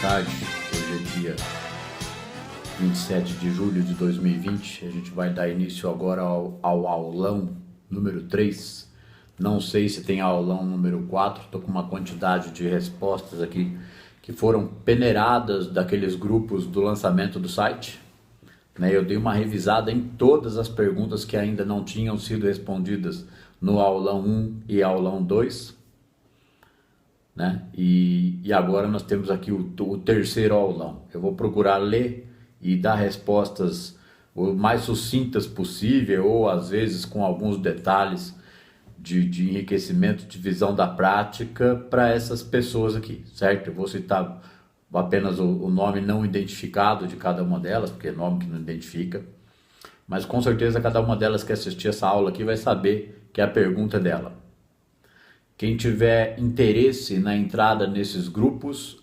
tarde. Hoje é dia 27 de julho de 2020. A gente vai dar início agora ao aulão número 3. Não sei se tem aulão número 4. Estou com uma quantidade de respostas aqui que foram peneiradas daqueles grupos do lançamento do site. Eu dei uma revisada em todas as perguntas que ainda não tinham sido respondidas no aulão 1 e aulão 2. E agora nós temos aqui o terceiro aulão. Eu vou procurar ler e dar respostas o mais sucintas possível, ou às vezes com alguns detalhes de enriquecimento, de visão da prática para essas pessoas aqui, certo? Eu vou citar apenas o nome não identificado de cada uma delas, porque é nome que não identifica, mas com certeza cada uma delas que assistir essa aula aqui vai saber que é a pergunta dela. Quem tiver interesse na entrada nesses grupos,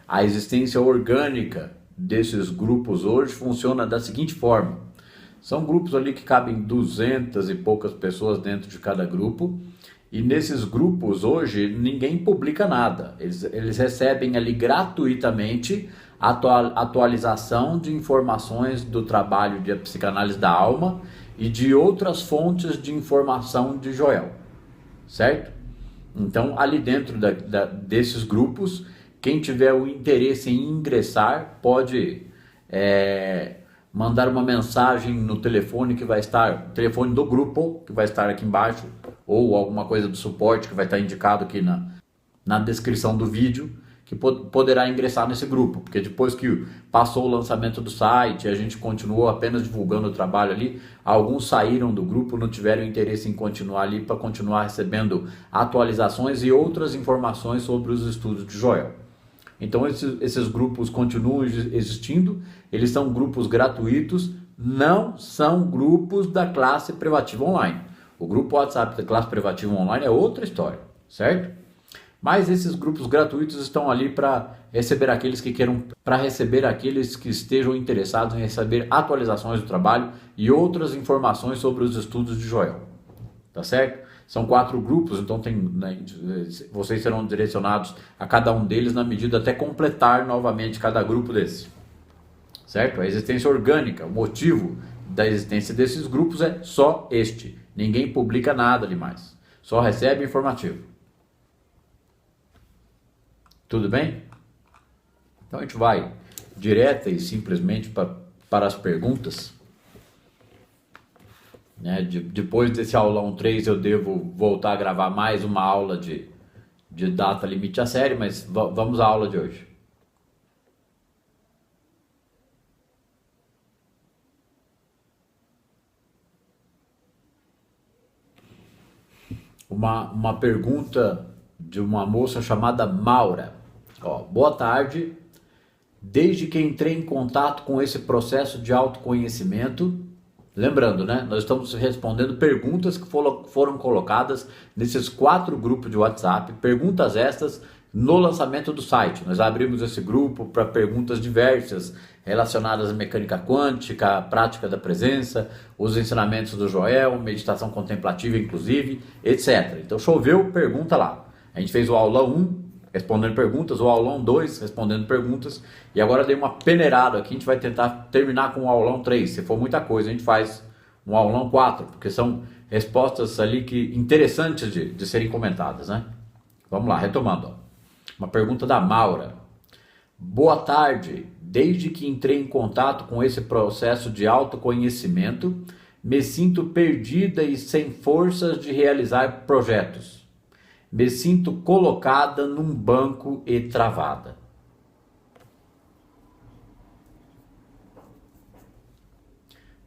a existência orgânica desses grupos hoje funciona da seguinte forma. São grupos ali que cabem 200 e poucas pessoas dentro de cada grupo, e nesses grupos hoje ninguém publica nada. Eles recebem ali gratuitamente atualização de informações do trabalho de psicanálise da alma e de outras fontes de informação de Joel, certo? Então, ali dentro desses grupos, quem tiver o interesse em ingressar pode mandar uma mensagem no telefone que vai estar, telefone do grupo que vai estar aqui embaixo, ou alguma coisa do suporte que vai estar indicado aqui na descrição do vídeo, que poderá ingressar nesse grupo, porque depois que passou o lançamento do site, a gente continuou apenas divulgando o trabalho ali, alguns saíram do grupo, não tiveram interesse em continuar ali para continuar recebendo atualizações e outras informações sobre os estudos de Joel. Então esses grupos continuam existindo, eles são grupos gratuitos, não são grupos da classe privativa online. O grupo WhatsApp da classe privativa online é outra história, certo? Mas esses grupos gratuitos estão ali para receber aqueles que estejam interessados em receber atualizações do trabalho e outras informações sobre os estudos de Joel, tá certo? São 4 grupos, então vocês serão direcionados a cada um deles na medida até completar novamente cada grupo desse, certo? A existência orgânica, o motivo da existência desses grupos é só este, ninguém publica nada demais, só recebe informativo. Tudo bem? Então a gente vai direta e simplesmente para as perguntas. Depois desse aulão 3 eu devo voltar a gravar mais uma aula de data limite à série, mas vamos à aula de hoje. Uma pergunta de uma moça chamada Maura. Boa tarde. Desde que entrei em contato com esse processo de autoconhecimento, lembrando, nós estamos respondendo perguntas que foram colocadas nesses 4 grupos de WhatsApp, perguntas estas no lançamento do site. Nós abrimos esse grupo para perguntas diversas relacionadas à mecânica quântica, à prática da presença, os ensinamentos do Joel, meditação contemplativa inclusive, etc. Então choveu pergunta lá. A gente fez o aulão 1 respondendo perguntas, o aulão 2 respondendo perguntas, e agora dei uma peneirada aqui, a gente vai tentar terminar com o aulão 3. Se for muita coisa, a gente faz um aulão 4, porque são respostas ali interessantes de serem comentadas, Vamos lá, retomando. Uma pergunta da Maura. Boa tarde. Desde que entrei em contato com esse processo de autoconhecimento, me sinto perdida e sem forças de realizar projetos. Me sinto colocada num banco e travada.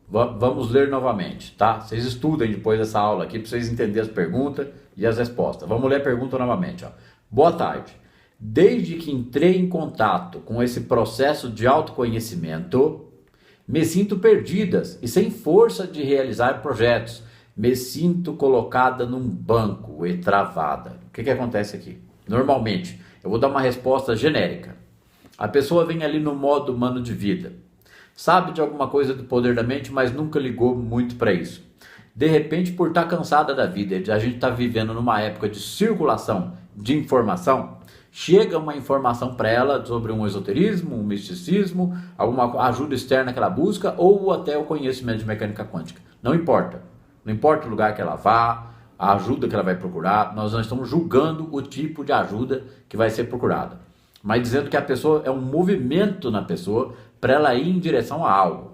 Vamos ler novamente, tá? Vocês estudem depois dessa aula aqui para vocês entenderem as perguntas e as respostas. Vamos ler a pergunta novamente. Boa tarde. Desde que entrei em contato com esse processo de autoconhecimento, me sinto perdida e sem força de realizar projetos. Me sinto colocada num banco e travada. O que acontece aqui? Normalmente, eu vou dar uma resposta genérica. A pessoa vem ali no modo humano de vida. Sabe de alguma coisa do poder da mente, mas nunca ligou muito para isso. De repente, por estar cansada da vida, a gente está vivendo numa época de circulação de informação, chega uma informação para ela sobre um esoterismo, um misticismo, alguma ajuda externa que ela busca, ou até o conhecimento de mecânica quântica. Não importa. Não importa o lugar que ela vá, a ajuda que ela vai procurar, nós não estamos julgando o tipo de ajuda que vai ser procurada, mas dizendo que a pessoa é um movimento na pessoa para ela ir em direção a algo,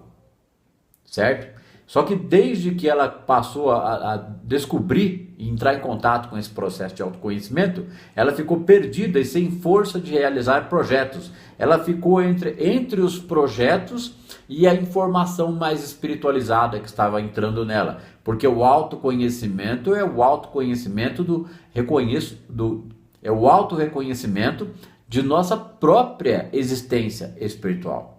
certo? Só que desde que ela passou a descobrir e entrar em contato com esse processo de autoconhecimento, ela ficou perdida e sem força de realizar projetos. Ela ficou entre os projetos e a informação mais espiritualizada que estava entrando nela. Porque o autoconhecimento é o autoconhecimento é o autorreconhecimento de nossa própria existência espiritual.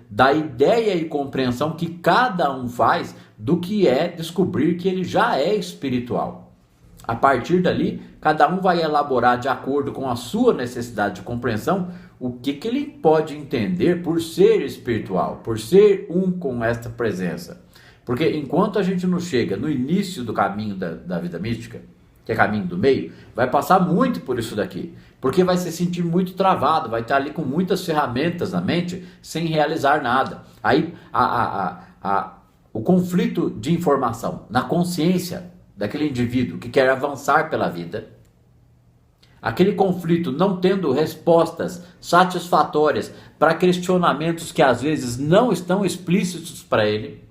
Da ideia e compreensão que cada um faz do que é descobrir que ele já é espiritual. A partir dali, cada um vai elaborar de acordo com a sua necessidade de compreensão o que ele pode entender por ser espiritual, por ser um com esta presença. Porque enquanto a gente não chega no início do caminho da vida mística, que é caminho do meio, vai passar muito por isso daqui. Porque vai se sentir muito travado, vai estar ali com muitas ferramentas na mente, sem realizar nada. Aí o conflito de informação na consciência daquele indivíduo que quer avançar pela vida, aquele conflito não tendo respostas satisfatórias para questionamentos que às vezes não estão explícitos para ele,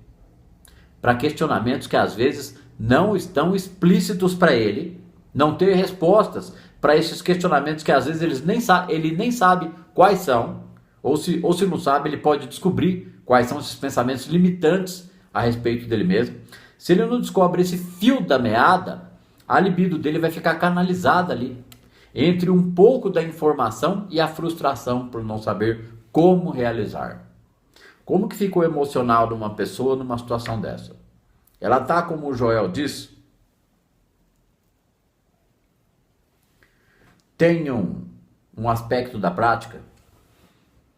para questionamentos que às vezes não estão explícitos para ele, não ter respostas para esses questionamentos que às vezes ele nem sabe quais são, ou se não sabe, ele pode descobrir quais são esses pensamentos limitantes a respeito dele mesmo. Se ele não descobre esse fio da meada, a libido dele vai ficar canalizada ali, entre um pouco da informação e a frustração por não saber como realizar. Como que fica o emocional de uma pessoa numa situação dessa? Ela está, como o Joel diz, tem um aspecto da prática,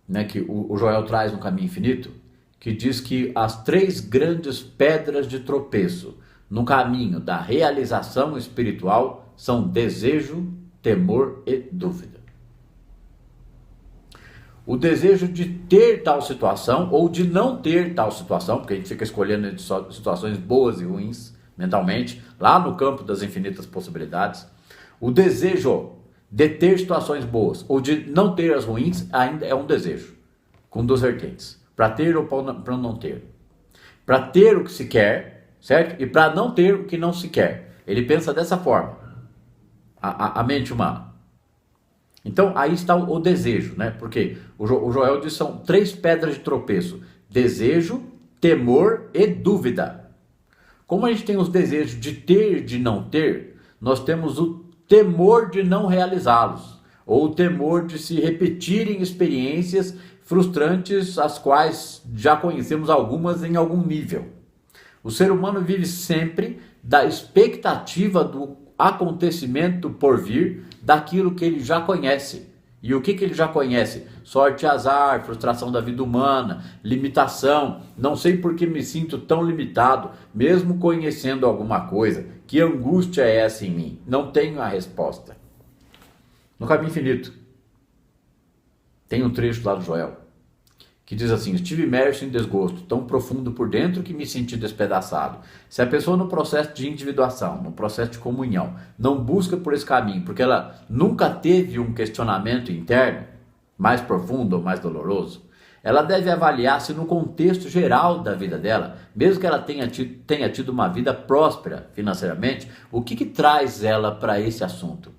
né, que o Joel traz no Caminho Infinito, que diz que as 3 grandes pedras de tropeço no caminho da realização espiritual são desejo, temor e dúvida. O desejo de ter tal situação ou de não ter tal situação, porque a gente fica escolhendo entre situações boas e ruins mentalmente, lá no campo das infinitas possibilidades. O desejo de ter situações boas ou de não ter as ruins ainda é um desejo, com 2 vertentes, para ter ou para não ter. Para ter o que se quer, certo? E para não ter o que não se quer. Ele pensa dessa forma, a mente humana. Então, aí está o desejo, né? Porque o Joel diz que são 3 pedras de tropeço: desejo, temor e dúvida. Como a gente tem os desejos de ter e de não ter, nós temos o temor de não realizá-los, ou o temor de se repetirem experiências frustrantes, as quais já conhecemos algumas em algum nível. O ser humano vive sempre da expectativa do acontecimento por vir daquilo que ele já conhece. E o que ele já conhece? Sorte e azar, frustração da vida humana, limitação. Não sei por que me sinto tão limitado, mesmo conhecendo alguma coisa. Que angústia é essa em mim? Não tenho a resposta. No Caminho Infinito, tem um trecho lá do Joel, que diz assim: estive imerso em desgosto, tão profundo por dentro que me senti despedaçado. Se a pessoa no processo de individuação, no processo de comunhão, não busca por esse caminho, porque ela nunca teve um questionamento interno, mais profundo ou mais doloroso, ela deve avaliar se no contexto geral da vida dela, mesmo que ela tenha tido uma vida próspera financeiramente, o que traz ela para esse assunto?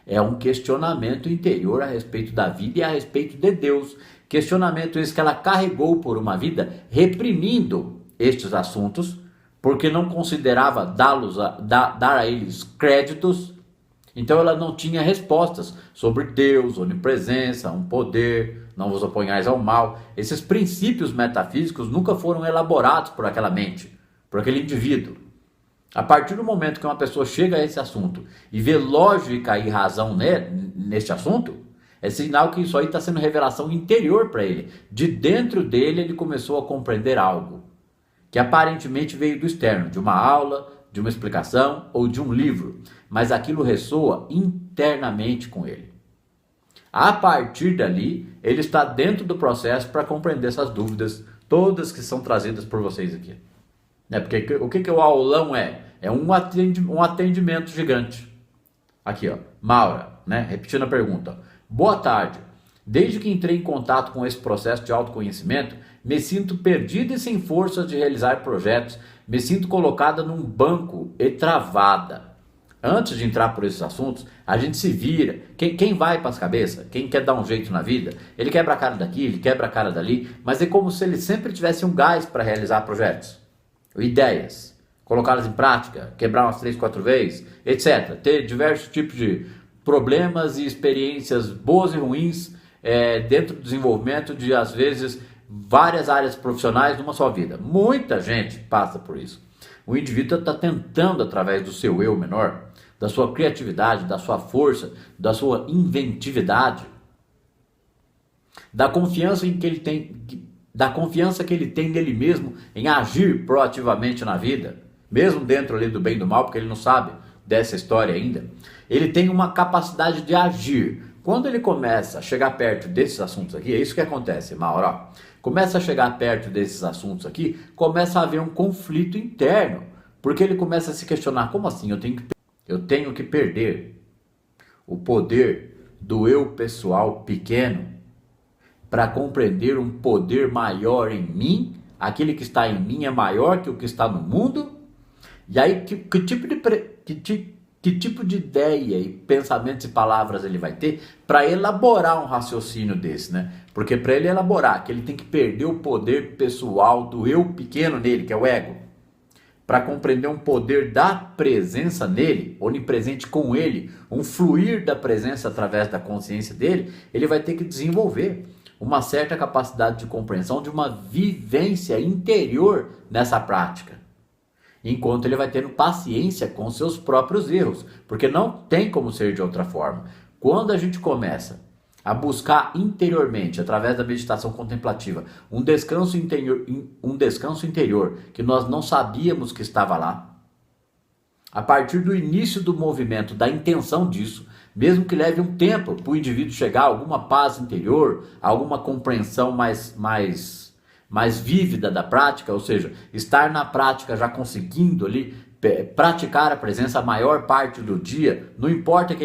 É um questionamento interior a respeito da vida e a respeito de Deus. Questionamento esse que ela carregou por uma vida reprimindo estes assuntos, porque não considerava dar a eles créditos. Então ela não tinha respostas sobre Deus, onipresença, um poder, não vos oponhais ao mal. Esses princípios metafísicos nunca foram elaborados por aquela mente, por aquele indivíduo. A partir do momento que uma pessoa chega a esse assunto e vê lógica e razão neste assunto, é sinal que isso aí está sendo revelação interior para ele. De dentro dele ele começou a compreender algo que aparentemente veio do externo, de uma aula, de uma explicação ou de um livro, mas aquilo ressoa internamente com ele. A partir dali, ele está dentro do processo para compreender essas dúvidas, todas que são trazidas por vocês aqui. Porque o que o aulão é? É um atendimento gigante. Aqui, ó, Maura, né? Repetindo a pergunta. Boa tarde. Desde que entrei em contato com esse processo de autoconhecimento, me sinto perdida e sem forças de realizar projetos. Me sinto colocada num banco e travada. Antes de entrar por esses assuntos, a gente se vira. Quem vai para as cabeças, quem quer dar um jeito na vida, ele quebra a cara daqui, ele quebra a cara dali, mas é como se ele sempre tivesse um gás para realizar projetos, ideias, colocá-las em prática, quebrar umas 3, 4 vezes, etc. Ter diversos tipos de problemas e experiências boas e ruins dentro do desenvolvimento de, às vezes, várias áreas profissionais numa só vida. Muita gente passa por isso. O indivíduo está tentando, através do seu eu menor, da sua criatividade, da sua força, da sua inventividade, da confiança que ele tem nele mesmo em agir proativamente na vida, mesmo dentro ali do bem e do mal, porque ele não sabe dessa história ainda. Ele tem uma capacidade de agir. Quando ele começa a chegar perto desses assuntos aqui, é isso que acontece, Mauro. Ó. Começa a chegar perto desses assuntos aqui, começa a haver um conflito interno, porque ele começa a se questionar, como assim? Eu tenho que perder o poder do eu pessoal pequeno para compreender um poder maior em mim? Aquele que está em mim é maior que o que está no mundo? E aí, que tipo de ideia e pensamentos e palavras ele vai ter para elaborar um raciocínio desse, né? Porque para ele elaborar, que ele tem que perder o poder pessoal do eu pequeno nele, que é o ego, para compreender um poder da presença nele, onipresente com ele, um fluir da presença através da consciência dele, ele vai ter que desenvolver uma certa capacidade de compreensão de uma vivência interior nessa prática. Enquanto ele vai tendo paciência com seus próprios erros, porque não tem como ser de outra forma. Quando a gente começa a buscar interiormente, através da meditação contemplativa, um descanso interior que nós não sabíamos que estava lá, a partir do início do movimento, da intenção disso, mesmo que leve um tempo para o indivíduo chegar a alguma paz interior, a alguma compreensão mais vívida da prática, ou seja, estar na prática já conseguindo ali praticar a presença a maior parte do dia, não importa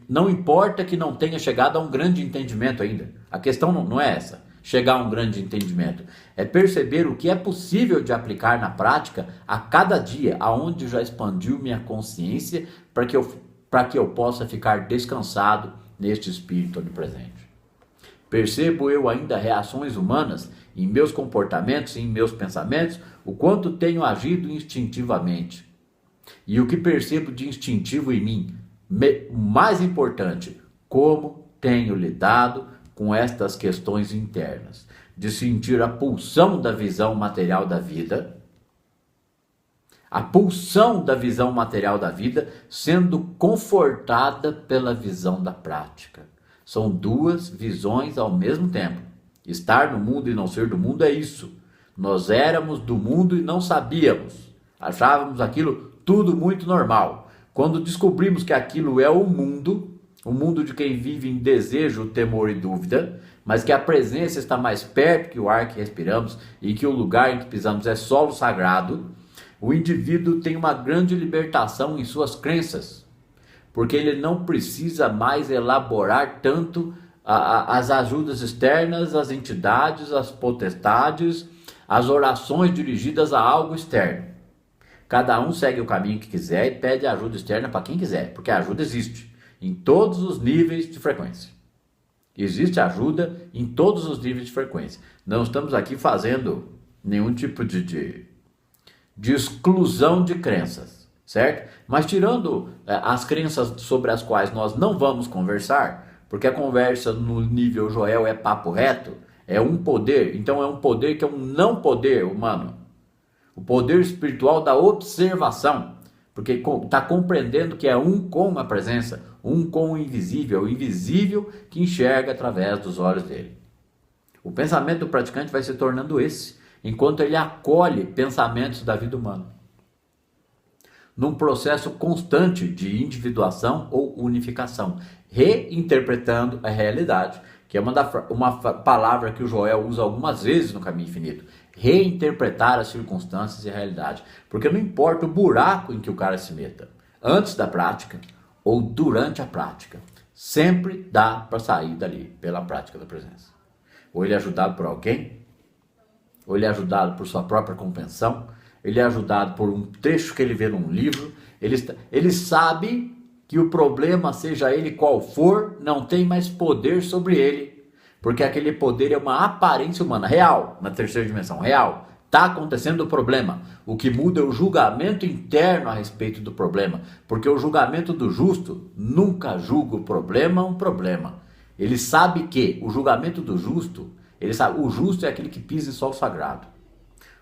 não importa que não tenha chegado a um grande entendimento ainda. A questão não é essa, chegar a um grande entendimento. É perceber o que é possível de aplicar na prática a cada dia, aonde já expandiu minha consciência para que eu possa ficar descansado neste espírito onipresente. Percebo eu ainda reações humanas em meus comportamentos e em meus pensamentos, o quanto tenho agido instintivamente. E o que percebo de instintivo em mim, o mais importante, como tenho lidado com estas questões internas, de sentir a pulsão da visão material da vida, a pulsão da visão material da vida sendo confortada pela visão da prática. São duas visões ao mesmo tempo. Estar no mundo e não ser do mundo é isso. Nós éramos do mundo e não sabíamos. Achávamos aquilo tudo muito normal. Quando descobrimos que aquilo é o mundo de quem vive em desejo, temor e dúvida, mas que a presença está mais perto que o ar que respiramos e que o lugar em que pisamos é solo sagrado, o indivíduo tem uma grande libertação em suas crenças, porque ele não precisa mais elaborar tanto as ajudas externas, as entidades, as potestades, as orações dirigidas a algo externo. Cada um segue o caminho que quiser e pede ajuda externa para quem quiser, porque a ajuda existe em todos os níveis de frequência. Existe ajuda em todos os níveis de frequência. Não estamos aqui fazendo nenhum tipo de exclusão de crenças, certo? Mas tirando as crenças sobre as quais nós não vamos conversar, porque a conversa no nível Joel é papo reto, é um poder, então é um poder que é um não poder humano. O poder espiritual da observação, porque está compreendendo que é um com a presença, um com o invisível que enxerga através dos olhos dele. O pensamento do praticante vai se tornando esse, enquanto ele acolhe pensamentos da vida humana, num processo constante de individuação ou unificação. reinterpretando a realidade, que é uma palavra que o Joel usa algumas vezes no Caminho Infinito. Reinterpretar as circunstâncias e a realidade. Porque não importa o buraco em que o cara se meta, antes da prática ou durante a prática, sempre dá para sair dali pela prática da presença. Ou ele é ajudado por alguém, ou ele é ajudado por sua própria compreensão, ele é ajudado por um trecho que ele vê num livro, ele sabe que o problema, seja ele qual for, não tem mais poder sobre ele, porque aquele poder é uma aparência humana, real, na terceira dimensão, real. Está acontecendo o problema. O que muda é o julgamento interno a respeito do problema, porque o julgamento do justo nunca julga o problema um problema. Ele sabe que o julgamento do justo, ele sabe, o justo é aquele que pisa em solo sagrado.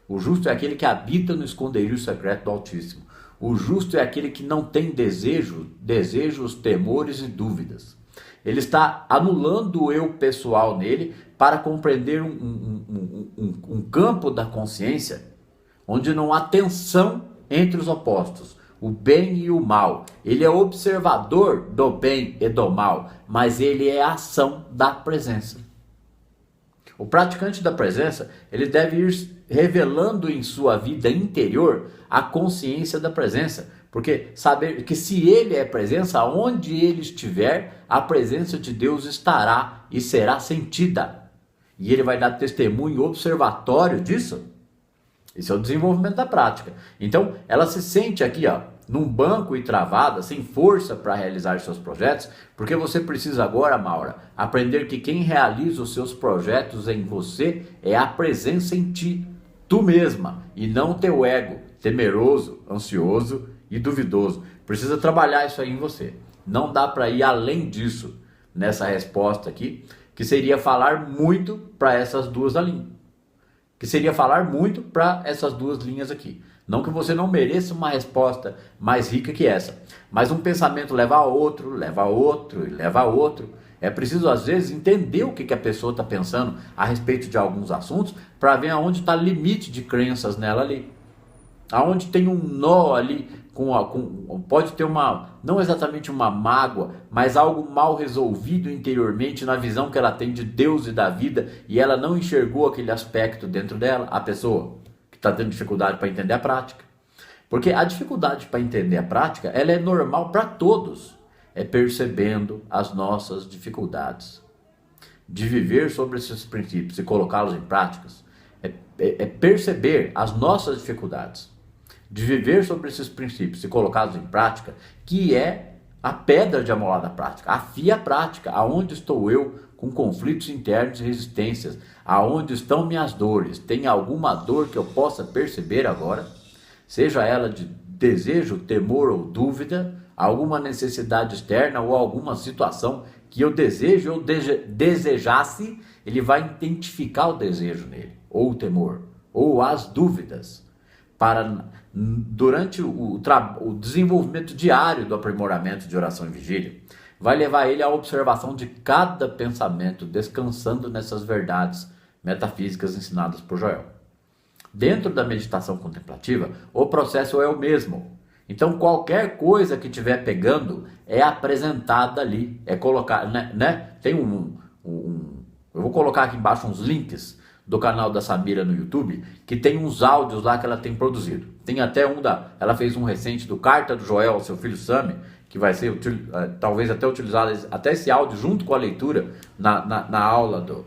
O justo é aquele que habita no esconderijo secreto do Altíssimo. O justo é aquele que não tem desejos, temores e dúvidas. Ele está anulando o eu pessoal nele para compreender um campo da consciência onde não há tensão entre os opostos, o bem e o mal. Ele é observador do bem e do mal, mas ele é a ação da presença. O praticante da presença, ele deve ir revelando em sua vida interior a consciência da presença, porque saber que se ele é presença, onde ele estiver, a presença de Deus estará e será sentida. E ele vai dar testemunho observatório disso. Esse é o desenvolvimento da prática. Então, ela se sente aqui, num banco e travada, sem força para realizar seus projetos, porque você precisa agora, Maura, aprender que quem realiza os seus projetos em você é a presença em ti, tu mesma, e não teu ego, temeroso, ansioso e duvidoso. Precisa trabalhar isso aí em você. Não dá para ir além disso nessa resposta aqui, que seria falar muito para essas duas linhas. Que seria falar muito para essas duas linhas aqui. Não que você não mereça uma resposta mais rica que essa, mas um pensamento leva a outro, leva a outro e leva a outro. É preciso, às vezes, entender o que a pessoa está pensando a respeito de alguns assuntos para ver aonde está o limite de crenças nela ali. Aonde tem um nó ali, pode ter não exatamente uma mágoa, mas algo mal resolvido interiormente na visão que ela tem de Deus e da vida, e ela não enxergou aquele aspecto dentro dela, a pessoa que está tendo dificuldade para entender a prática. Porque a dificuldade para entender a prática, ela é normal para todos. É percebendo as nossas dificuldades. De viver sobre esses princípios e colocá-los em práticas, é perceber as nossas dificuldades. De viver sobre esses princípios e colocá-los em prática, que é a pedra de amolar da prática, afia a prática. Aonde estou eu com conflitos internos e resistências? Aonde estão minhas dores? Tem alguma dor que eu possa perceber agora? Seja ela de desejo, temor ou dúvida, alguma necessidade externa ou alguma situação que eu desejo ou desejasse, ele vai identificar o desejo nele, ou o temor, ou as dúvidas, para durante o desenvolvimento diário do aprimoramento de oração e vigília, vai levar ele à observação de cada pensamento, descansando nessas verdades metafísicas ensinadas por Joel. Dentro da meditação contemplativa, o processo é o mesmo. Então, qualquer coisa que estiver pegando é apresentada ali, é colocar, né? Tem eu vou colocar aqui embaixo uns links do canal da Samira no YouTube, que tem uns áudios lá que ela tem produzido. Tem até ela fez um recente do Carta do Joel ao seu filho Sami, que vai ser talvez até utilizado, até esse áudio junto com a leitura na aula do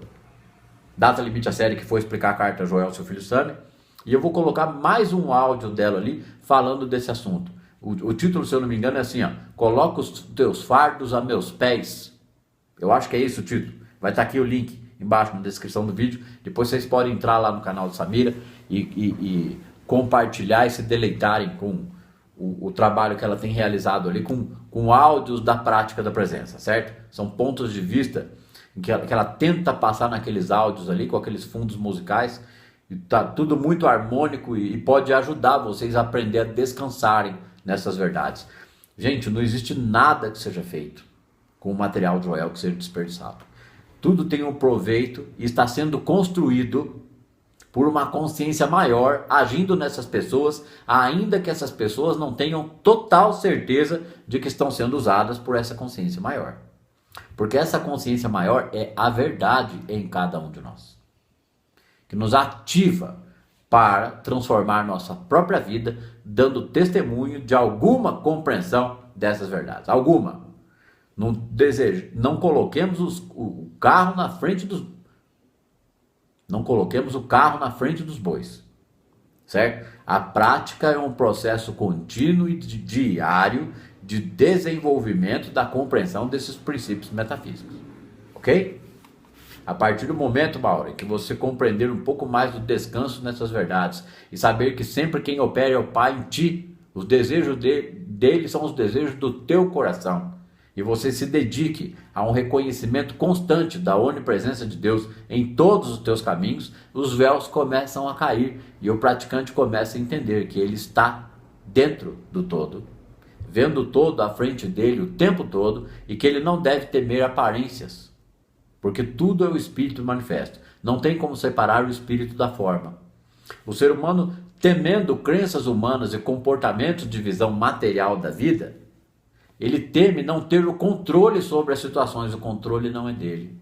Data Limite a série que foi explicar a Carta a Joel ao seu filho Sami. E eu vou colocar mais um áudio dela ali falando desse assunto. O título, se eu não me engano, é assim, coloca os teus fardos a meus pés. Eu acho que é isso o título. Vai estar aqui o link embaixo na descrição do vídeo. Depois vocês podem entrar lá no canal de Samira e compartilhar e se deleitarem com o trabalho que ela tem realizado ali com áudios da prática da presença, certo? São pontos de vista que ela tenta passar naqueles áudios ali, com aqueles fundos musicais. Está tudo muito harmônico e pode ajudar vocês a aprender a descansarem nessas verdades. Gente, não existe nada que seja feito com o material de Joel que seja desperdiçado. Tudo tem um proveito e está sendo construído por uma consciência maior agindo nessas pessoas, ainda que essas pessoas não tenham total certeza de que estão sendo usadas por essa consciência maior. Porque essa consciência maior é a verdade em cada um de nós, que nos ativa para transformar nossa própria vida, dando testemunho de alguma compreensão dessas verdades. Alguma. Não coloquemos o carro na frente dos... Não coloquemos o carro na frente dos bois. Certo? A prática é um processo contínuo e diário de desenvolvimento da compreensão desses princípios metafísicos. Ok? A partir do momento, Mauro, que você compreender um pouco mais do descanso nessas verdades e saber que sempre quem opera é o Pai em ti, os desejos dele são os desejos do teu coração, e você se dedique a um reconhecimento constante da onipresença de Deus em todos os teus caminhos, os véus começam a cair e o praticante começa a entender que ele está dentro do todo, vendo o todo à frente dele o tempo todo e que ele não deve temer aparências, porque tudo é o espírito manifesto. Não tem como separar o espírito da forma. O ser humano, temendo crenças humanas e comportamentos de visão material da vida, ele teme não ter o controle sobre as situações. O controle não é dele.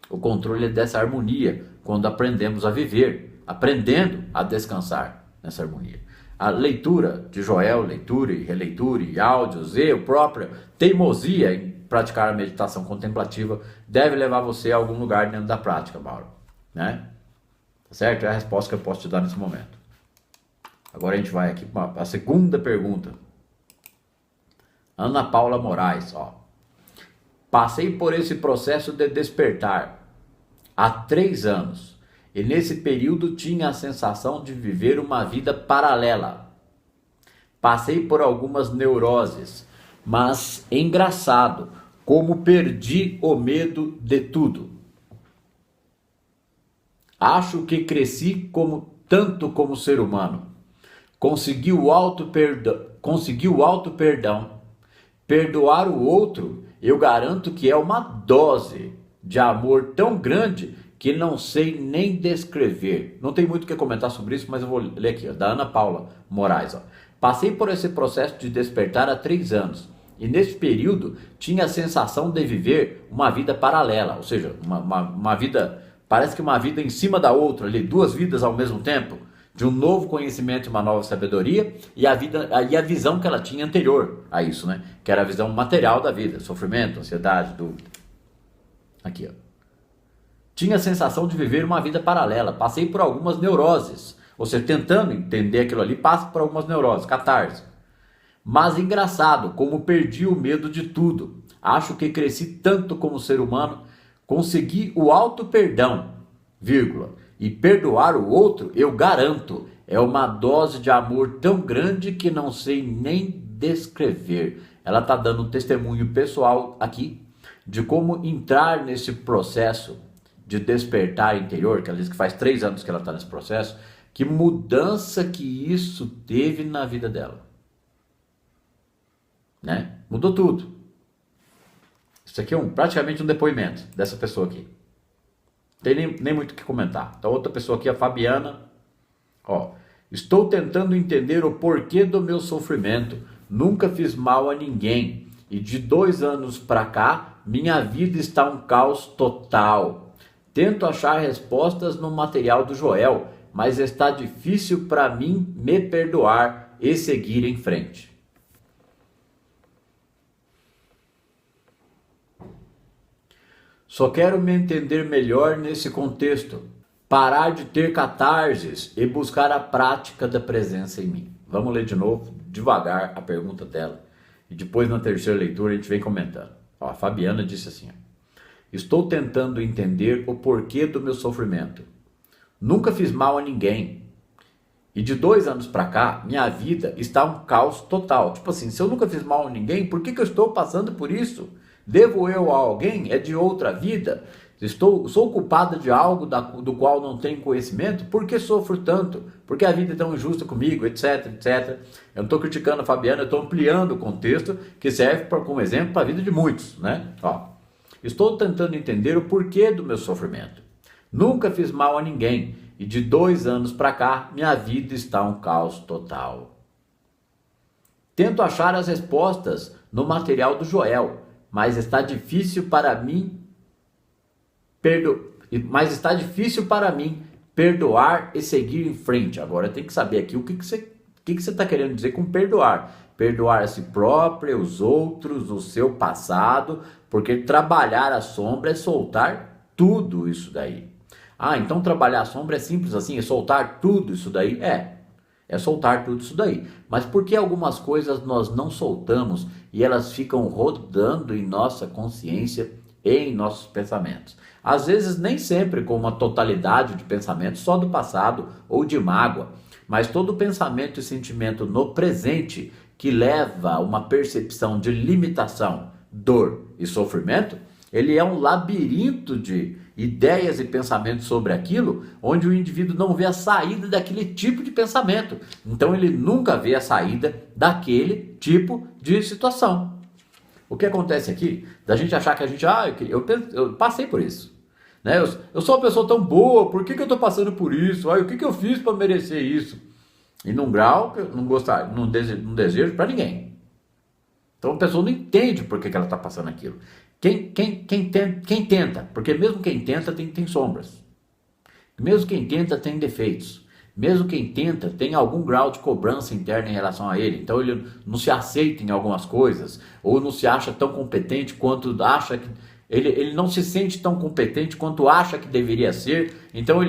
O controle é dessa harmonia, quando aprendemos a viver, aprendendo a descansar nessa harmonia. A leitura de Joel, leitura e releitura e áudios e a própria teimosia em praticar a meditação contemplativa deve levar você a algum lugar dentro da prática, Mauro. Né? Tá certo? É a resposta que eu posso te dar nesse momento. Agora a gente vai aqui para a segunda pergunta. Ana Paula Moraes, ó. Passei por esse processo de despertar há 3 anos e nesse período tinha a sensação de viver uma vida paralela. Passei por algumas neuroses, mas engraçado como perdi o medo de tudo. Acho que cresci tanto como ser humano. Consegui o auto perdão. Perdoar o outro, eu garanto que é uma dose de amor tão grande que não sei nem descrever. Não tem muito o que comentar sobre isso, mas eu vou ler aqui, ó, da Ana Paula Moraes. Ó. Passei por esse processo de despertar há 3 anos. E nesse período tinha a sensação de viver uma vida paralela. Ou seja, uma vida, parece que uma vida em cima da outra, ali, 2 vidas ao mesmo tempo. De um novo conhecimento e uma nova sabedoria, e a visão que ela tinha anterior a isso, né? Que era a visão material da vida, sofrimento, ansiedade, dúvida. Aqui, ó. Tinha a sensação de viver uma vida paralela, passei por algumas neuroses, ou seja, tentando entender aquilo ali, passa por algumas neuroses, catarse. Mas engraçado, como perdi o medo de tudo. Acho que cresci tanto como ser humano, consegui o auto-perdão, vírgula. E perdoar o outro, eu garanto, é uma dose de amor tão grande que não sei nem descrever. Ela está dando um testemunho pessoal aqui de como entrar nesse processo de despertar interior, que ela diz que faz 3 anos que ela está nesse processo, que mudança que isso teve na vida dela. Né? Mudou tudo. Isso aqui é praticamente um depoimento dessa pessoa aqui. Tem nem muito o que comentar. Então, outra pessoa aqui, a Fabiana. Ó, estou tentando entender o porquê do meu sofrimento. Nunca fiz mal a ninguém. E de 2 anos para cá, minha vida está um caos total. Tento achar respostas no material do Joel, mas está difícil para mim me perdoar e seguir em frente. Só quero me entender melhor nesse contexto, parar de ter catarses e buscar a prática da presença em mim. Vamos ler de novo, devagar, a pergunta dela. E depois, na terceira leitura, a gente vem comentando. Ó, a Fabiana disse assim, ó, estou tentando entender o porquê do meu sofrimento. Nunca fiz mal a ninguém. E de 2 anos para cá, minha vida está um caos total. Tipo assim, se eu nunca fiz mal a ninguém, por que eu estou passando por isso? Devo eu a alguém? É de outra vida? Sou culpada de algo do qual não tenho conhecimento? Por que sofro tanto? Por que a vida é tão injusta comigo? Etc, etc. Eu não estou criticando a Fabiana, eu estou ampliando o contexto que serve como exemplo para a vida de muitos, né? Ó, estou tentando entender o porquê do meu sofrimento. Nunca fiz mal a ninguém e de 2 anos para cá minha vida está um caos total. Tento achar as respostas no material do Joel, mas está difícil para mim perdoar e seguir em frente. Agora tem que saber aqui o que você está querendo dizer com perdoar. Perdoar a si próprio, os outros, o seu passado, porque trabalhar a sombra é soltar tudo isso daí. Ah, então trabalhar a sombra é simples assim, é soltar tudo isso daí? É soltar tudo isso daí. Mas por que algumas coisas nós não soltamos e elas ficam rodando em nossa consciência e em nossos pensamentos? Às vezes nem sempre com uma totalidade de pensamento só do passado ou de mágoa, mas todo pensamento e sentimento no presente que leva a uma percepção de limitação, dor e sofrimento, ele é um labirinto de ideias e pensamentos sobre aquilo, onde o indivíduo não vê a saída daquele tipo de pensamento. Então ele nunca vê a saída daquele tipo de situação. O que acontece aqui, da gente achar que a gente, eu passei por isso. Né? Eu sou uma pessoa tão boa, por que eu estou passando por isso? O que eu fiz para merecer isso? E num grau que eu não desejo para ninguém. Então a pessoa não entende por que ela está passando aquilo. Quem tenta, porque mesmo quem tenta tem sombras. Mesmo quem tenta tem defeitos. Mesmo quem tenta tem algum grau de cobrança interna em relação a ele. Então ele não se aceita em algumas coisas, ou não se acha tão competente quanto acha que... Ele não se sente tão competente quanto acha que deveria ser. Então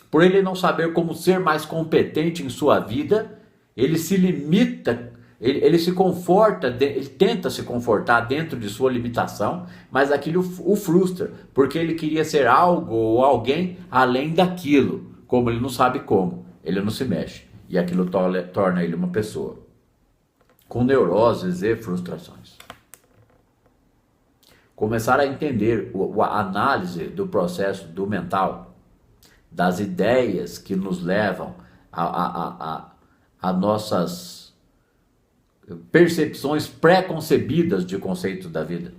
por ele não saber como ser mais competente em sua vida, ele se limita, ele se conforta, ele tenta se confortar dentro de sua limitação, mas aquilo o frustra, porque ele queria ser algo ou alguém além daquilo. Como ele não sabe como, ele não se mexe, e aquilo torna ele uma pessoa com neuroses e frustrações. Começar a entender a análise do processo do mental, das ideias que nos levam a nossas percepções pré-concebidas de conceitos da vida.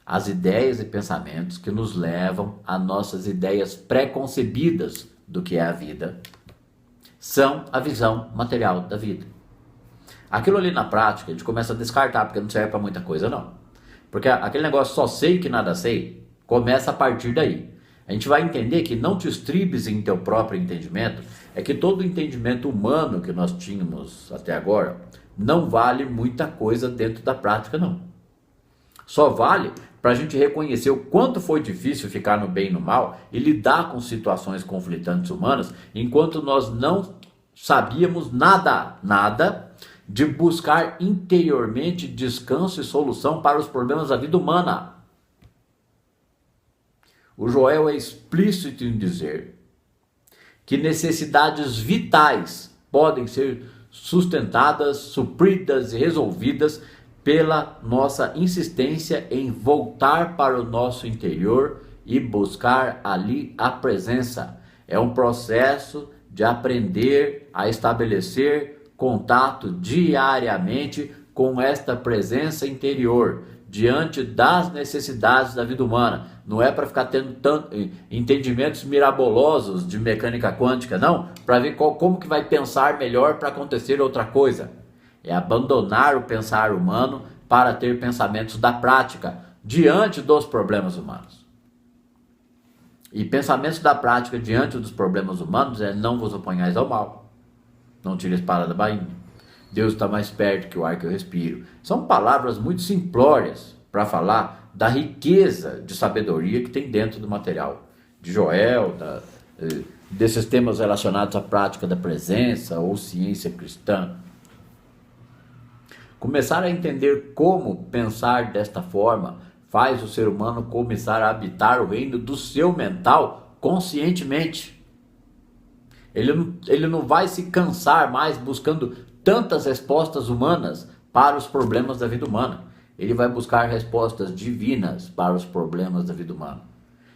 As ideias e pensamentos que nos levam a nossas ideias pré-concebidas do que é a vida são a visão material da vida. Aquilo ali na prática a gente começa a descartar, porque não serve para muita coisa não. Porque aquele negócio só sei que nada sei, começa a partir daí. A gente vai entender que não te estribes em teu próprio entendimento, é que todo o entendimento humano que nós tínhamos até agora não vale muita coisa dentro da prática não. Só vale para a gente reconhecer o quanto foi difícil ficar no bem e no mal e lidar com situações conflitantes humanas, enquanto nós não sabíamos nada de buscar interiormente descanso e solução para os problemas da vida humana. O Joel é explícito em dizer que necessidades vitais podem ser sustentadas, supridas e resolvidas pela nossa insistência em voltar para o nosso interior e buscar ali a presença. É um processo de aprender a estabelecer contato diariamente com esta presença interior, diante das necessidades da vida humana. Não é para ficar tendo entendimentos mirabolosos de mecânica quântica, não, para ver como que vai pensar melhor para acontecer outra coisa. É abandonar o pensar humano para ter pensamentos da prática, diante dos problemas humanos. E pensamentos da prática diante dos problemas humanos é: não vos oponhais ao mal. Não tire a espada da bainha. Deus está mais perto que o ar que eu respiro. São palavras muito simplórias para falar da riqueza de sabedoria que tem dentro do material de Joel, desses temas relacionados à prática da presença ou ciência cristã. Começar a entender como pensar desta forma faz o ser humano começar a habitar o reino do seu mental conscientemente. Ele não vai se cansar mais buscando tantas respostas humanas para os problemas da vida humana. Ele vai buscar respostas divinas para os problemas da vida humana.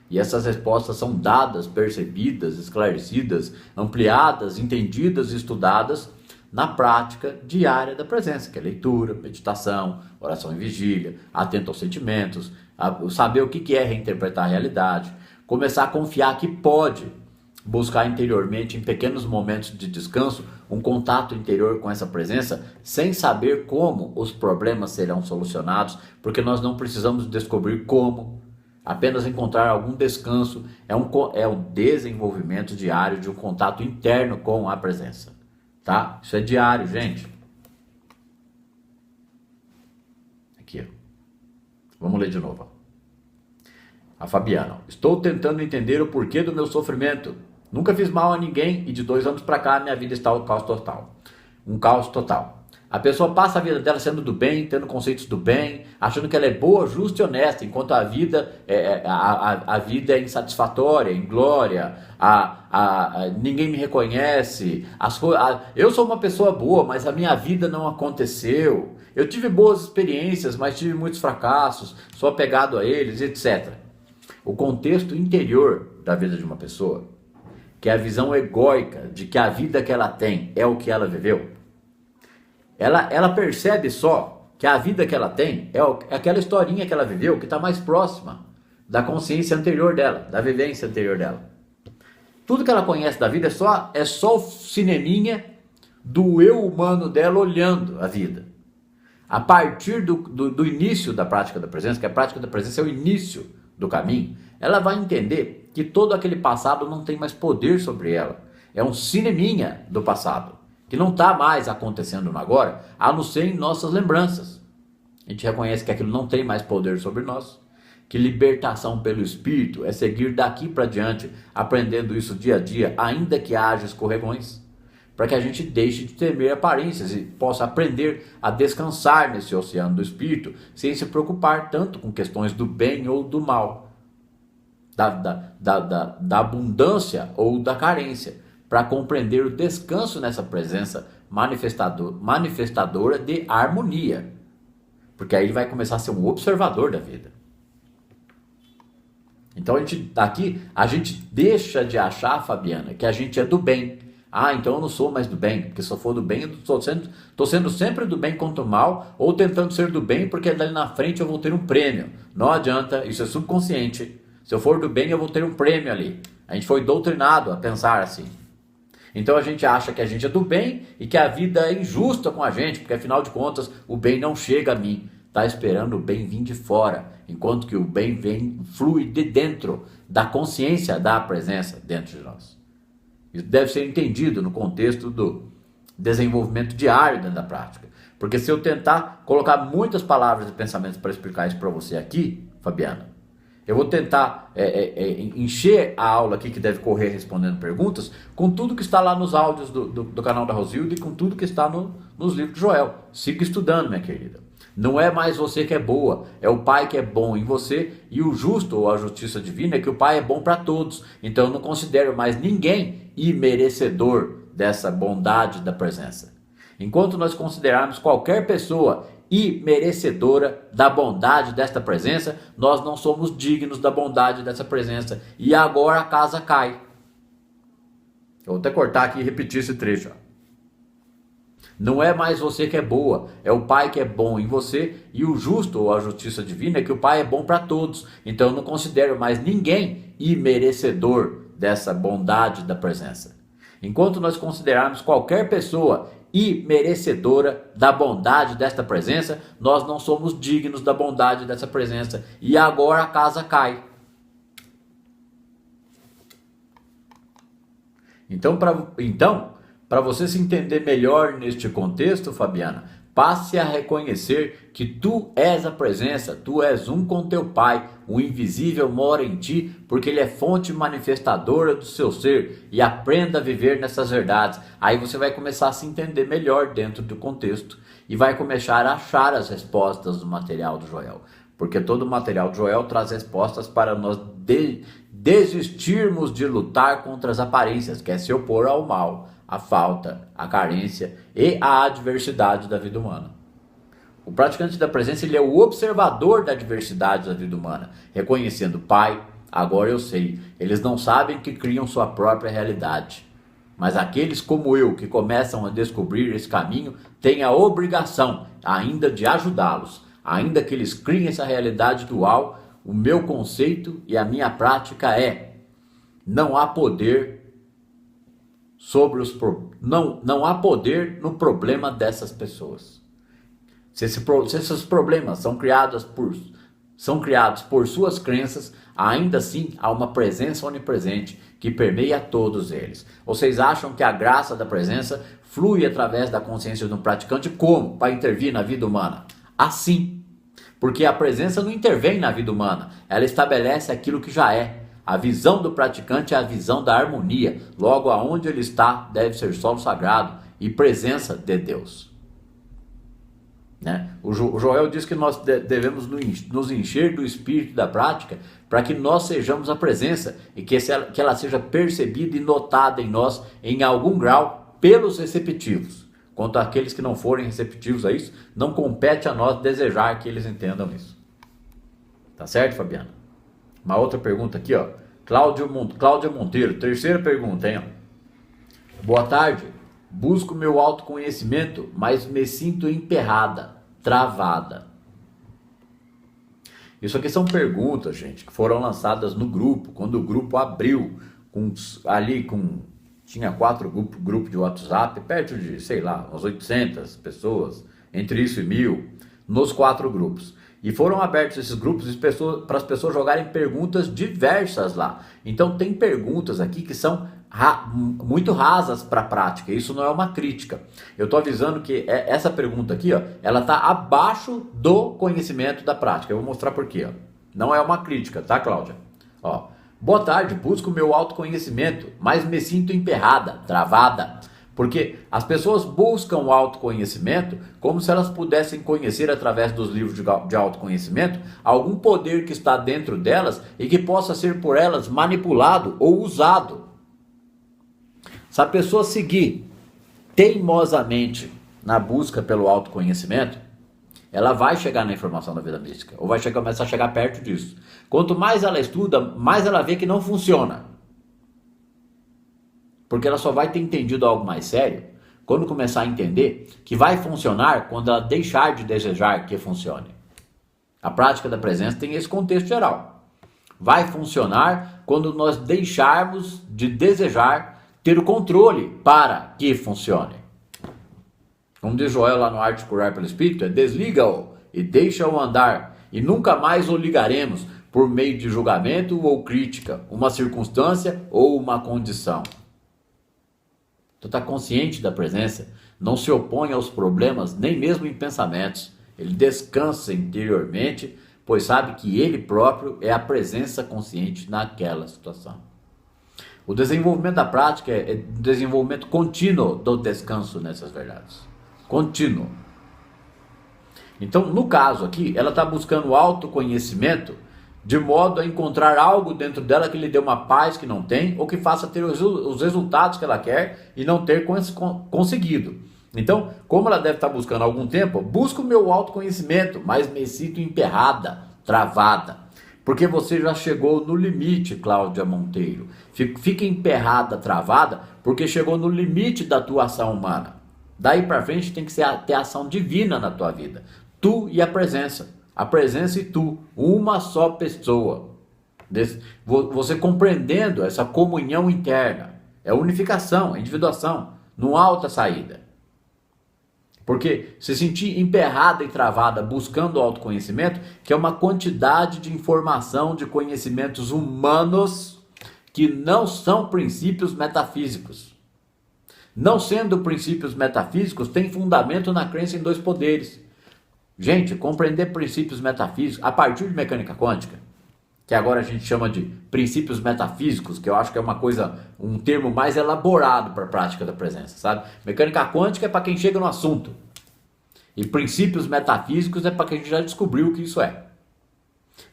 E essas respostas são dadas, percebidas, esclarecidas, ampliadas, entendidas e estudadas na prática diária da presença, que é leitura, meditação, oração em vigília, atento aos sentimentos, saber o que é reinterpretar a realidade, começar a confiar que pode buscar interiormente, em pequenos momentos de descanso, um contato interior com essa presença, sem saber como os problemas serão solucionados, porque nós não precisamos descobrir como, apenas encontrar algum descanso, é um desenvolvimento diário de um contato interno com a presença, tá? Isso é diário, gente. Aqui, ó. Vamos ler de novo, ó. A Fabiana: estou tentando entender o porquê do meu sofrimento. Nunca fiz mal a ninguém e de 2 anos para cá minha vida está um caos total. Um caos total. A pessoa passa a vida dela sendo do bem, tendo conceitos do bem, achando que ela é boa, justa e honesta, enquanto a vida a vida é insatisfatória, inglória, ninguém me reconhece. Eu sou uma pessoa boa, mas a minha vida não aconteceu. Eu tive boas experiências, mas tive muitos fracassos, sou apegado a eles, etc. O contexto interior da vida de uma pessoa, que é a visão egóica de que a vida que ela tem é o que ela viveu, ela percebe só que a vida que ela tem é aquela historinha que ela viveu, que está mais próxima da consciência anterior dela, da vivência anterior dela. Tudo que ela conhece da vida é só o cineminha do eu humano dela olhando a vida. A partir do início da prática da presença, que a prática da presença é o início do caminho, ela vai entender que todo aquele passado não tem mais poder sobre ela. É um cineminha do passado, que não está mais acontecendo no agora, a não ser em nossas lembranças. A gente reconhece que aquilo não tem mais poder sobre nós, que libertação pelo Espírito é seguir daqui para diante, aprendendo isso dia a dia, ainda que haja escorregões, para que a gente deixe de temer aparências e possa aprender a descansar nesse oceano do Espírito, sem se preocupar tanto com questões do bem ou do mal, da abundância ou da carência, para compreender o descanso nessa presença manifestadora de harmonia, porque aí ele vai começar a ser um observador da vida. Então a gente deixa de achar, Fabiana, que a gente é do bem. Ah, então eu não sou mais do bem, porque se eu for do bem, eu estou sendo sempre do bem contra o mal, ou tentando ser do bem, porque dali na frente eu vou ter um prêmio. Não adianta, isso é subconsciente. Se eu for do bem, eu vou ter um prêmio ali. A gente foi doutrinado a pensar assim. Então a gente acha que a gente é do bem e que a vida é injusta com a gente, porque afinal de contas o bem não chega a mim. Está esperando o bem vir de fora, enquanto que o bem flui de dentro da consciência da presença dentro de nós. Isso deve ser entendido no contexto do desenvolvimento diário dentro da prática. Porque se eu tentar colocar muitas palavras e pensamentos para explicar isso para você aqui, Fabiana, eu vou tentar encher a aula aqui que deve correr respondendo perguntas com tudo que está lá nos áudios do canal da Rosilda e com tudo que está nos livros de Joel. Siga estudando, minha querida. Não é mais você que é boa, é o Pai que é bom em você, e o justo ou a justiça divina é que o Pai é bom para todos. Então eu não considero mais ninguém imerecedor dessa bondade da presença. Enquanto nós considerarmos qualquer pessoa imerecedora da bondade desta presença, nós não somos dignos da bondade dessa presença. E agora a casa cai. Eu vou até cortar aqui e repetir esse trecho. Não é mais você que é boa, é o Pai que é bom em você, e o justo ou a justiça divina é que o Pai é bom para todos. Então eu não considero mais ninguém imerecedor dessa bondade da presença. Enquanto nós considerarmos qualquer pessoa imerecedora da bondade desta presença, nós não somos dignos da bondade dessa presença. E agora a casa cai. Então, para você se entender melhor neste contexto, Fabiana, passe a reconhecer que tu és a presença, tu és um com teu Pai, o invisível mora em ti, porque ele é fonte manifestadora do seu ser, e aprenda a viver nessas verdades. Aí você vai começar a se entender melhor dentro do contexto, e vai começar a achar as respostas do material do Joel, porque todo o material do Joel traz respostas para nós desistirmos de lutar contra as aparências, que é se opor ao mal, a falta, a carência e a adversidade da vida humana. O praticante da presença, ele é o observador da adversidade da vida humana, reconhecendo: Pai, agora eu sei, eles não sabem que criam sua própria realidade, mas aqueles como eu que começam a descobrir esse caminho têm a obrigação ainda de ajudá-los, ainda que eles criem essa realidade dual. O meu conceito e a minha prática é: não há poder sobre não há poder no problema dessas pessoas. Se esses problemas são criados por suas crenças, ainda assim há uma presença onipresente que permeia todos eles. Vocês acham que a graça da presença flui através da consciência do praticante como? Para intervir na vida humana? Assim. Porque a presença não intervém na vida humana, ela estabelece aquilo que já é. A visão do praticante é a visão da harmonia. Logo, aonde ele está, deve ser solo sagrado e presença de Deus. Né? O Joel diz que nós devemos nos encher do espírito da prática para que nós sejamos a presença e que ela seja percebida e notada em nós em algum grau pelos receptivos. Quanto àqueles que não forem receptivos a isso, não compete a nós desejar que eles entendam isso. Tá certo, Fabiana? Uma outra pergunta aqui, ó. Cláudia Monteiro, terceira pergunta, hein? Boa tarde. Busco meu autoconhecimento, mas me sinto emperrada, travada. Isso aqui são perguntas, gente, que foram lançadas no grupo, quando o grupo abriu, tinha 4 grupos de WhatsApp, perto de, sei lá, umas 800 pessoas, entre isso e 1000, nos 4 grupos. E foram abertos esses grupos para as pessoas jogarem perguntas diversas lá. Então tem perguntas aqui que são muito rasas para a prática. Isso não é uma crítica. Eu estou avisando que essa pergunta aqui, ó, ela está abaixo do conhecimento da prática. Eu vou mostrar por quê. Ó. Não é uma crítica, tá, Cláudia? Ó, boa tarde, busco o meu autoconhecimento, mas me sinto emperrada, travada. Porque as pessoas buscam o autoconhecimento como se elas pudessem conhecer através dos livros de autoconhecimento algum poder que está dentro delas e que possa ser por elas manipulado ou usado. Se a pessoa seguir teimosamente na busca pelo autoconhecimento, ela vai chegar na informação da vida mística, ou vai começar a chegar perto disso. Quanto mais ela estuda, mais ela vê que não funciona. Porque ela só vai ter entendido algo mais sério quando começar a entender que vai funcionar quando ela deixar de desejar que funcione. A prática da presença tem esse contexto geral. Vai funcionar quando nós deixarmos de desejar ter o controle para que funcione. Como diz Joel lá no Arte de Curar pelo Espírito, desliga-o e deixa-o andar, e nunca mais o ligaremos por meio de julgamento ou crítica, uma circunstância ou uma condição. Tu está consciente da presença, não se opõe aos problemas, nem mesmo em pensamentos. Ele descansa interiormente, pois sabe que ele próprio é a presença consciente naquela situação. O desenvolvimento da prática é um desenvolvimento contínuo do descanso nessas verdades. Contínuo. Então, no caso aqui, ela está buscando autoconhecimento de modo a encontrar algo dentro dela que lhe dê uma paz que não tem, ou que faça ter os resultados que ela quer e não ter conseguido. Então, como ela deve estar buscando há algum tempo, busca o meu autoconhecimento, mas me sinto emperrada, travada. Porque você já chegou no limite, Cláudia Monteiro. Fica emperrada, travada, porque chegou no limite da tua ação humana. Daí para frente tem que ter ação divina na tua vida. Tu e a presença. A presença e tu, uma só pessoa. Você compreendendo essa comunhão interna. É unificação, é individuação. Não há outra saída. Porque se sentir emperrada e travada buscando o autoconhecimento, que é uma quantidade de informação, de conhecimentos humanos que não são princípios metafísicos. Não sendo princípios metafísicos, tem fundamento na crença em 2 poderes. Gente, compreender princípios metafísicos a partir de mecânica quântica, que agora a gente chama de princípios metafísicos, que eu acho que é um termo mais elaborado para a prática da presença, sabe? Mecânica quântica é para quem chega no assunto. E princípios metafísicos é para quem já descobriu o que isso é.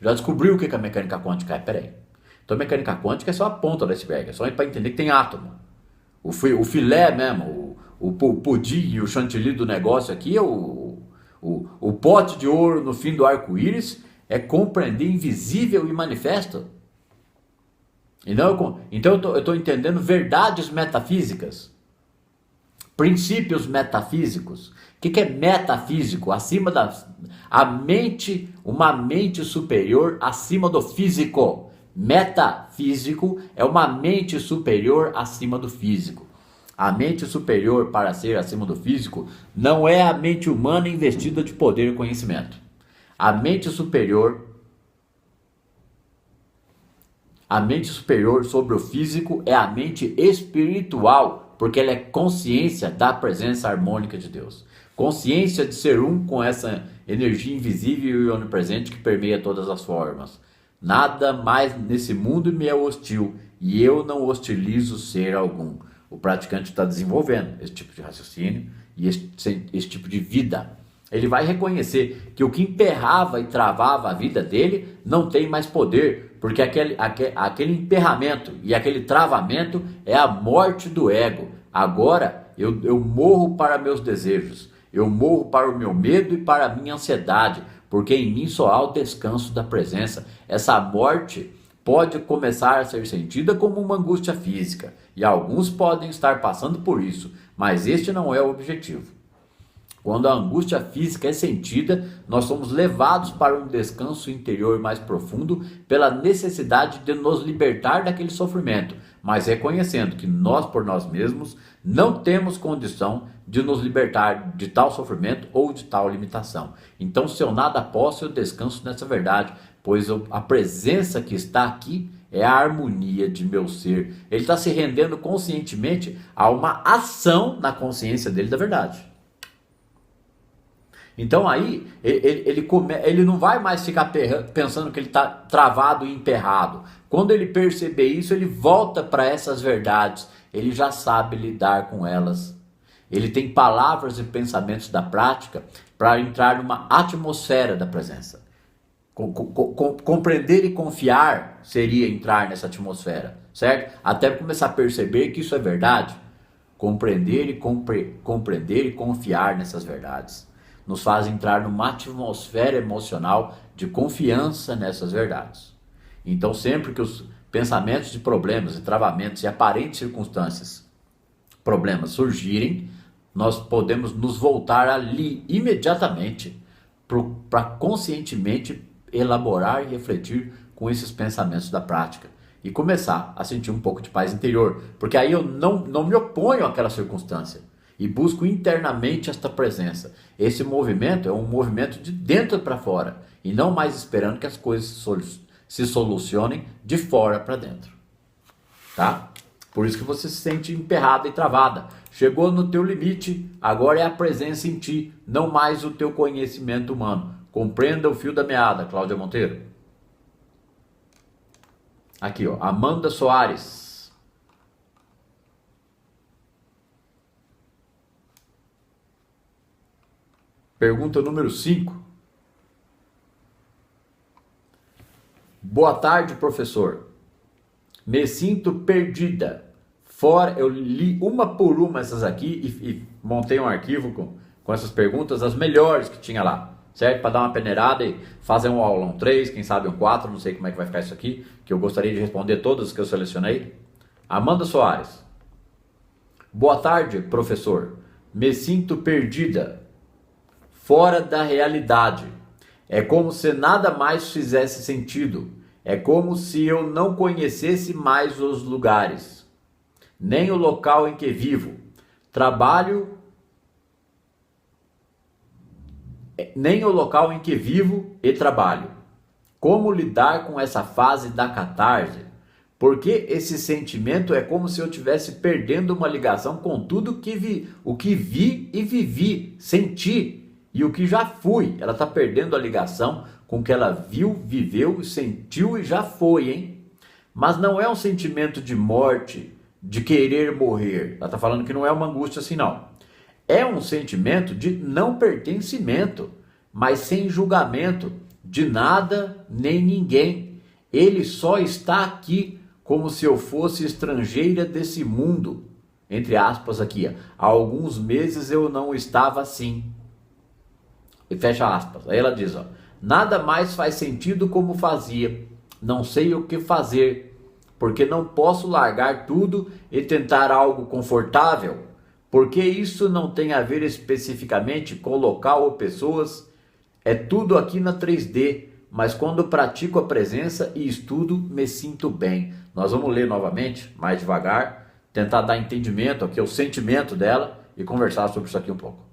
Já descobriu o que a mecânica quântica é? Peraí. Então a mecânica quântica é só a ponta do iceberg, é só para entender que tem átomo. O filé mesmo, o pudim e o chantilly do negócio aqui é o pote de ouro no fim do arco-íris é compreender invisível e manifesto. Então eu estou entendendo verdades metafísicas, princípios metafísicos. O que é metafísico? Uma mente superior acima do físico. Metafísico é uma mente superior acima do físico. A mente superior para ser acima do físico não é a mente humana investida de poder e conhecimento. A mente superior sobre o físico é a mente espiritual, porque ela é consciência da presença harmônica de Deus. Consciência de ser um com essa energia invisível e onipresente que permeia todas as formas. Nada mais nesse mundo me é hostil, e eu não hostilizo ser algum. O praticante está desenvolvendo esse tipo de raciocínio e esse tipo de vida. Ele vai reconhecer que o que emperrava e travava a vida dele não tem mais poder, porque aquele emperramento e aquele travamento é a morte do ego. Agora eu morro para meus desejos, eu morro para o meu medo e para a minha ansiedade, porque em mim só há o descanso da presença. Essa morte pode começar a ser sentida como uma angústia física, e alguns podem estar passando por isso, mas este não é o objetivo. Quando a angústia física é sentida, nós somos levados para um descanso interior mais profundo pela necessidade de nos libertar daquele sofrimento, mas reconhecendo que nós por nós mesmos não temos condição de nos libertar de tal sofrimento ou de tal limitação. Então, se eu nada posso, eu descanso nessa verdade, pois a presença que está aqui é a harmonia de meu ser. Ele está se rendendo conscientemente a uma ação na consciência dele da verdade. Então aí ele não vai mais ficar pensando que ele está travado e emperrado. Quando ele perceber isso, ele volta para essas verdades. Ele já sabe lidar com elas. Ele tem palavras e pensamentos da prática para entrar numa atmosfera da presença. Compreender e confiar seria entrar nessa atmosfera, certo? Até começar a perceber que isso é verdade. Compreender e confiar nessas verdades nos faz entrar numa atmosfera emocional de confiança nessas verdades. Então, sempre que os pensamentos de problemas e travamentos e aparentes circunstâncias, problemas surgirem, nós podemos nos voltar ali imediatamente para conscientemente elaborar e refletir com esses pensamentos da prática e começar a sentir um pouco de paz interior, porque aí eu não me oponho àquela circunstância e busco internamente esta presença. Esse movimento é um movimento de dentro para fora e não mais esperando que as coisas se solucionem de fora para dentro, tá? Por isso que você se sente emperrada e travada. Chegou no teu limite, agora é a presença em ti, não mais o teu conhecimento humano. Compreenda o fio da meada, Cláudia Monteiro. Aqui, ó, Amanda Soares. Pergunta número 5. Boa tarde, professor. Me sinto perdida. Fora, eu li uma por uma essas aqui e montei um arquivo com essas perguntas, as melhores que tinha lá, certo? Para dar uma peneirada e fazer um aulão 3, quem sabe um 4, não sei como é que vai ficar isso aqui, que eu gostaria de responder todas que eu selecionei. Amanda Soares. Boa tarde, professor. Me sinto perdida. Fora da realidade. É como se nada mais fizesse sentido. É como se eu não conhecesse mais os lugares, nem o local em que vivo. Nem o local em que vivo e trabalho. Como lidar com essa fase da catarse? Porque esse sentimento é como se eu estivesse perdendo uma ligação com tudo o que vi e vivi, senti. E o que já fui, ela está perdendo a ligação com o que ela viu, viveu, sentiu e já foi, hein? Mas não é um sentimento de morte, de querer morrer. Ela está falando que não é uma angústia assim, não. É um sentimento de não pertencimento, mas sem julgamento de nada nem ninguém. Ele só está aqui como se eu fosse estrangeira desse mundo. Entre aspas aqui, há alguns meses eu não estava assim. E fecha aspas. Aí ela diz, ó, nada mais faz sentido como fazia. Não sei o que fazer, porque não posso largar tudo e tentar algo confortável. Porque isso não tem a ver especificamente com local ou pessoas. É tudo aqui na 3D. Mas quando pratico a presença e estudo, me sinto bem. Nós vamos ler novamente, mais devagar, tentar dar entendimento aqui, o sentimento dela e conversar sobre isso aqui um pouco.